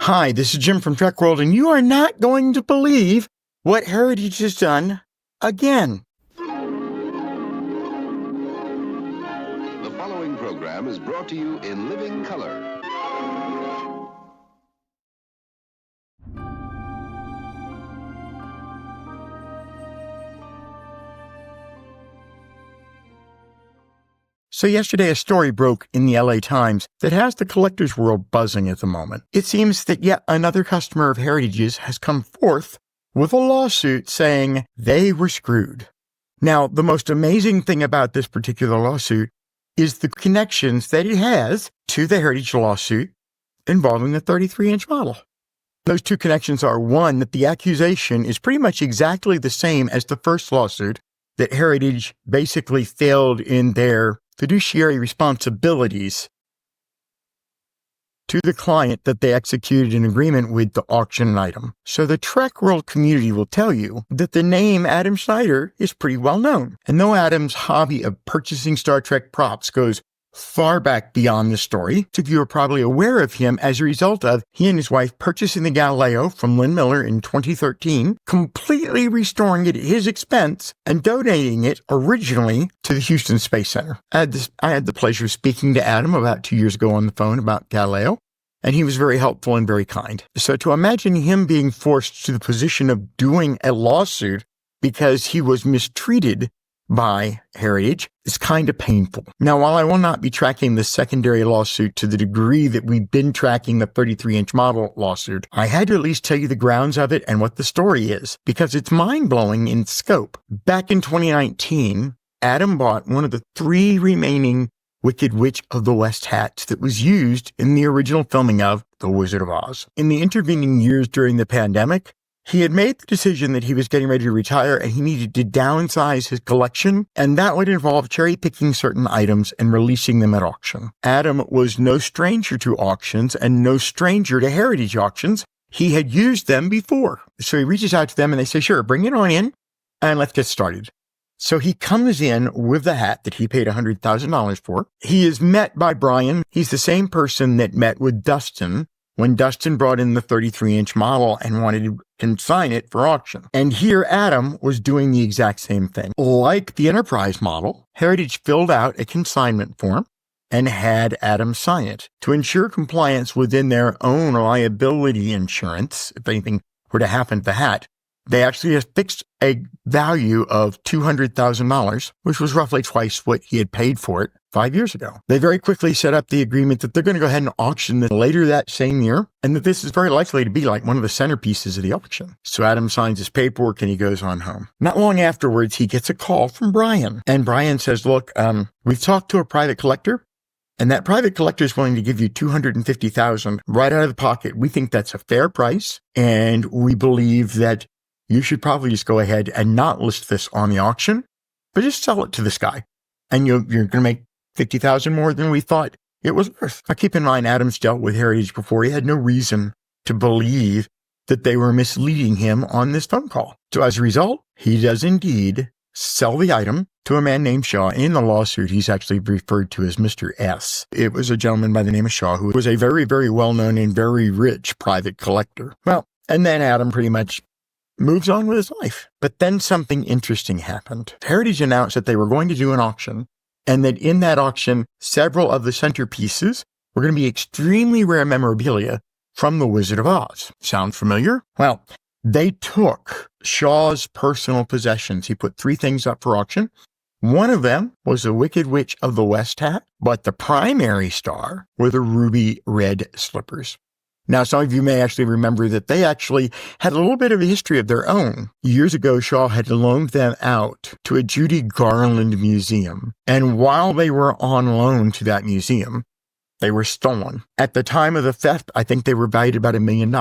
Hi, this is Jim from Trek World, and you are not going to believe what Heritage has done again. The following program is brought to you in living color. So yesterday, a story broke in the LA Times that has the collector's world buzzing at the moment. It seems that yet another customer of Heritage's has come forth with a lawsuit saying they were screwed. Now, the most amazing thing about this particular lawsuit is the connections that it has to the Heritage lawsuit involving the 33-inch model. Those two connections are, one, that the accusation is pretty much exactly the same as the first lawsuit, that Heritage basically failed in their fiduciary responsibilities to the client that they executed an agreement with to auction an item. So the Trek World community will tell you that the name Adam Schneider is pretty well known. And though Adam's hobby of purchasing Star Trek props goes far back beyond the story, most of you are probably aware of him as a result of he and his wife purchasing the Galileo from Lynn Miller in 2013, completely restoring it at his expense and donating it originally to the Houston Space Center. I had the pleasure of speaking to Adam about 2 years ago on the phone about Galileo, and he was very helpful and very kind. So to imagine him being forced to the position of doing a lawsuit because he was mistreated by Heritage is kind of painful. Now, while I will not be tracking the secondary lawsuit to the degree that we've been tracking the 33-inch model lawsuit, I had to at least tell you the grounds of it and what the story is, because it's mind-blowing in scope. Back in 2019, Adam bought one of the 3 remaining Wicked Witch of the West hats that was used in the original filming of The Wizard of Oz. In the intervening years during the pandemic, he had made the decision that he was getting ready to retire and he needed to downsize his collection, and that would involve cherry-picking certain items and releasing them at auction. Adam was no stranger to auctions and no stranger to Heritage auctions. He had used them before. So he reaches out to them and they say, sure, bring it on in and let's get started. So he comes in with the hat that he paid $100,000 for. He is met by Brian. He's the same person that met with Dustin when Dustin brought in the 33-inch model and wanted to consign it for auction. And here Adam was doing the exact same thing. Like the Enterprise model, Heritage filled out a consignment form and had Adam sign it to ensure compliance within their own liability insurance. If anything were to happen to the hat, they actually fixed a value of $200,000, which was roughly twice what he had paid for it 5 years ago. They very quickly set up the agreement that they're going to go ahead and auction this later that same year, and that this is very likely to be like one of the centerpieces of the auction. So Adam signs his paperwork and he goes on home. Not long afterwards, he gets a call from Brian, and Brian says, look, we've talked to a private collector, and that private collector is willing to give you $250,000 right out of the pocket. We think that's a fair price, and we believe that you should probably just go ahead and not list this on the auction, but just sell it to this guy. And you're going to make $50,000 more than we thought it was worth. Now, keep in mind, Adam's dealt with Heritage before. He had no reason to believe that they were misleading him on this phone call. So as a result, he does indeed sell the item to a man named Shaw. In the lawsuit, he's actually referred to as Mr. S. It was a gentleman by the name of Shaw who was a very, very well-known and very rich private collector. Well, and then Adam pretty much moves on with his life. But then something interesting happened. Heritage announced that they were going to do an auction, and that in that auction, several of the centerpieces were going to be extremely rare memorabilia from The Wizard of Oz. Sound familiar? Well, they took Shaw's personal possessions. He put 3 things up for auction. One of them was the Wicked Witch of the West hat, but the primary star were the ruby red slippers. Now, some of you may actually remember that they actually had a little bit of a history of their own. Years ago, Shaw had loaned them out to a Judy Garland museum. And while they were on loan to that museum, they were stolen. At the time of the theft, I think they were valued about $1 million.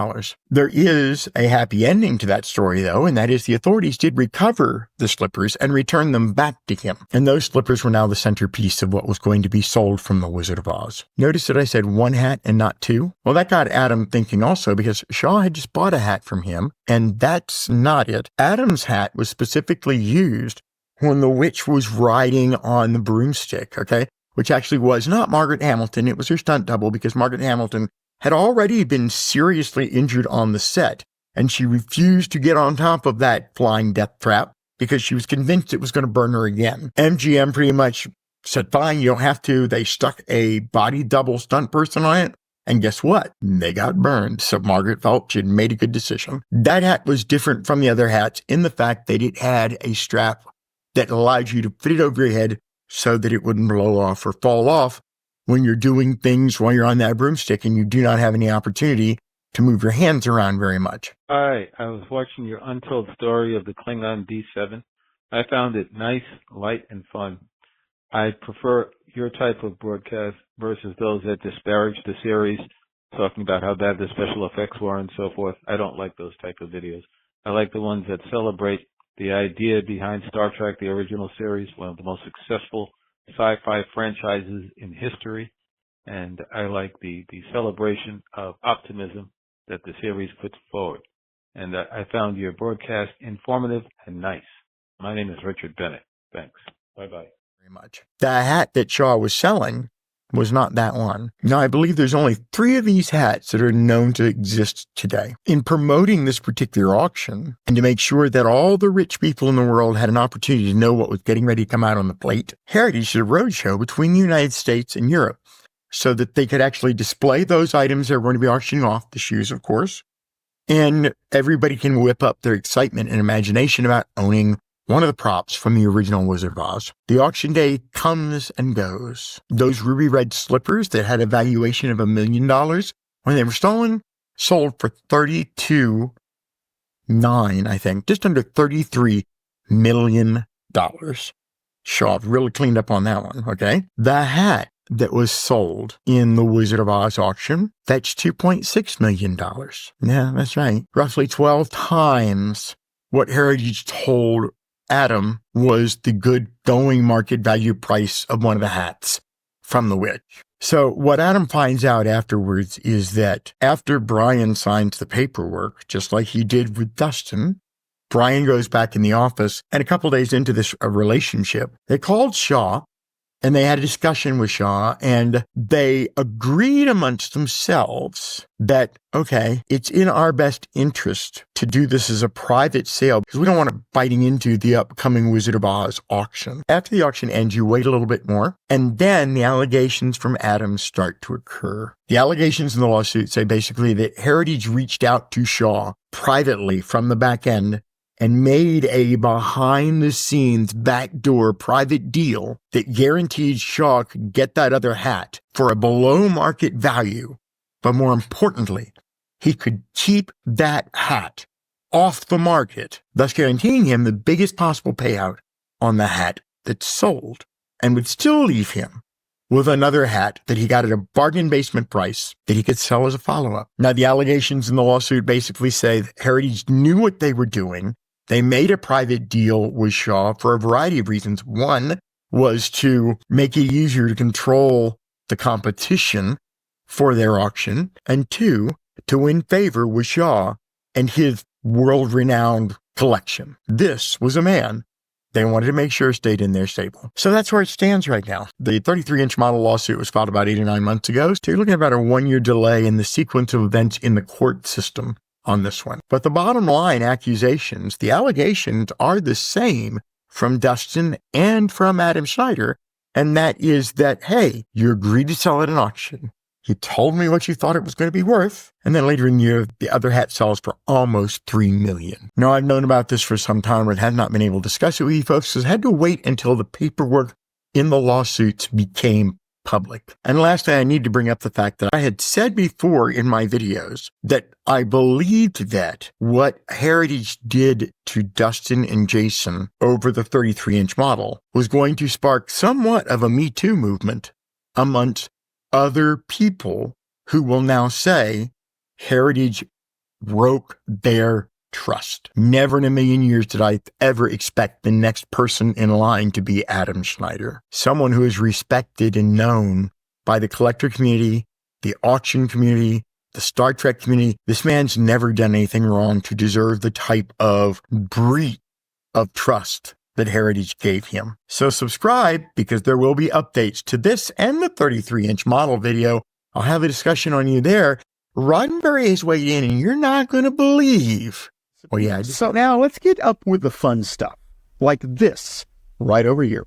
There is a happy ending to that story, though, and that is the authorities did recover the slippers and return them back to him. And those slippers were now the centerpiece of what was going to be sold from The Wizard of Oz. Notice that I said 1 hat and not 2? Well, that got Adam thinking also, because Shaw had just bought a hat from him, and that's not it. Adam's hat was specifically used when the witch was riding on the broomstick, okay? Which actually was not Margaret Hamilton. It was her stunt double, because Margaret Hamilton had already been seriously injured on the set, and she refused to get on top of that flying death trap because she was convinced it was going to burn her again. MGM pretty much said, fine, you don't have to. They stuck a body double stunt person on it, and guess what? They got burned. So Margaret felt she'd made a good decision. That hat was different from the other hats in the fact that it had a strap that allowed you to fit it over your head so that it wouldn't blow off or fall off when you're doing things while you're on that broomstick and you do not have any opportunity to move your hands around very much. Hi, I was watching your untold story of the Klingon D7. I found it nice, light, and fun. I prefer your type of broadcast versus those that disparage the series, talking about how bad the special effects were and so forth. I don't like those type of videos. I like the ones that celebrate the idea behind Star Trek, the original series, one of the most successful sci-fi franchises in history. And I like the celebration of optimism that the series puts forward. And I found your broadcast informative and nice. My name is Richard Bennett. Thanks. Bye-bye. Very much. The hat that Shaw was selling was not that one. Now, I believe there's only 3 of these hats that are known to exist today. In promoting this particular auction, and to make sure that all the rich people in the world had an opportunity to know what was getting ready to come out on the plate, Heritage did a roadshow between the United States and Europe so that they could actually display those items they're going to be auctioning off, the shoes, of course, and everybody can whip up their excitement and imagination about owning one of the props from the original Wizard of Oz. The auction day comes and goes. Those ruby red slippers that had a valuation of $1 million when they were stolen sold for $32.9 million, I think, just under $33 million. Shaw really cleaned up on that one, okay? The hat that was sold in the Wizard of Oz auction fetched $2.6 million. Yeah, that's right. Roughly 12 times what Heritage told Adam was the good going market value price of one of the hats from the witch. So what Adam finds out afterwards is that after Brian signs the paperwork, just like he did with Dustin, Brian goes back in the office, and a couple days into this relationship, they called Shaw and they had a discussion with Shaw, and they agreed amongst themselves that, okay, it's in our best interest to do this as a private sale because we don't want it biting into the upcoming Wizard of Oz auction. After the auction ends, you wait a little bit more, and then the allegations from Adam start to occur. The allegations in the lawsuit say basically that Heritage reached out to Shaw privately from the back end and made a behind-the-scenes backdoor private deal that guaranteed Shaw could get that other hat for a below-market value. But more importantly, he could keep that hat off the market, thus guaranteeing him the biggest possible payout on the hat that sold, and would still leave him with another hat that he got at a bargain basement price that he could sell as a follow-up. Now, the allegations in the lawsuit basically say that Heritage knew what they were doing. They made a private deal with Shaw for a variety of reasons. One was to make it easier to control the competition for their auction, and 2, to win favor with Shaw and his world-renowned collection. This was a man they wanted to make sure stayed in their stable. So that's where it stands right now. The 33-inch model lawsuit was filed about 8 or 9 months ago, so you're looking at about a 1-year delay in the sequence of events in the court system on this one. But the bottom line accusations, the allegations are the same from Dustin and from Adam Schneider, and that is that, hey, you agreed to sell at an auction. You told me what you thought it was going to be worth, and then later in the year, the other hat sells for almost $3 million. Now, I've known about this for some time, but have not been able to discuss it with you folks, because I had to wait until the paperwork in the lawsuits became public. And lastly, I need to bring up the fact that I had said before in my videos that I believed that what Heritage did to Dustin and Jason over the 33-inch model was going to spark somewhat of a Me Too movement amongst other people who will now say Heritage broke their trust. Never in a million years did I ever expect the next person in line to be Adam Schneider, someone who is respected and known by the collector community, the auction community, the Star Trek community. This man's never done anything wrong to deserve the type of breach of trust that Heritage gave him. So subscribe, because there will be updates to this and the 33-inch model video. I'll have a discussion on you there. Roddenberry has weighed in, and you're not going to believe. Well, yeah. So now let's get up with the fun stuff, like this right over here.